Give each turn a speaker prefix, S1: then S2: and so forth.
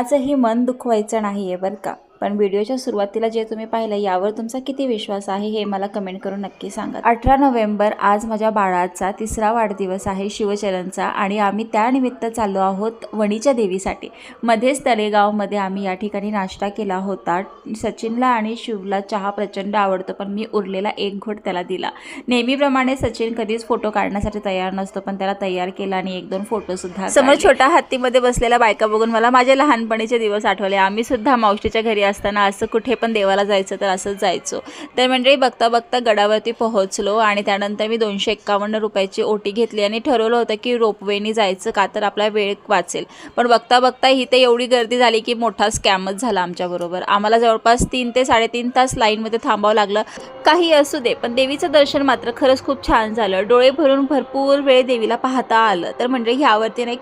S1: कुणाचंही मन दुखवायचं नाही आहे बरं का। पण व्हिडिओच्या सुरुवातीला जे तुम्ही पाहिलं यावर तुमचा किती विश्वास आहे हे मला कमेंट करून नक्की सांगा। 18 नोव्हेंबर आज माझ्या बाळाचा 3रा वाढदिवस आहे शिवचरणचा आणि आम्ही त्यानिमित्त चाललो आहोत वणीच्या देवीसाठी। मध्येच तळेगावमध्ये आम्ही या ठिकाणी नाश्ता केला होता। सचिनला आणि शिवला चहा प्रचंड आवडतो पण मी उरलेला एक घोट त्याला दिला। नेहमीप्रमाणे सचिन कधीच फोटो काढण्यासाठी तयार नसतो पण त्याला तयार केला आणि 1-2 फोटो सुद्धा। समोर छोटा हत्तीमध्ये बसलेल्या बायका बघून मला माझे लहानपणीचे दिवस आठवले। आम्ही सुद्धा मावशीच्या घरी असताना असं कुठे पण देवाला जायचं तर असंच जायचो। तर मंडळी बघता बघता गडावरती पोहोचलो आणि त्यानंतर मी 251 रुपयाची ओटी घेतली आणि ठरवलं होतं की रोपवेनी जायचं का तर आपला वेळ वाचेल। पण बघता बघता इथे एवढी गर्दी झाली की मोठा स्कॅमच झाला आमच्याबरोबर। आम्हाला जवळपास 3 ते 3.5 तास लाईनमध्ये थांबावं लागलं। काही असू दे पण देवीचं दर्शन मात्र खरंच खूप छान झालं। डोळे भरून भरपूर वेळ देवीला पाहता आलं। तर मंडळी ह्यावरती एक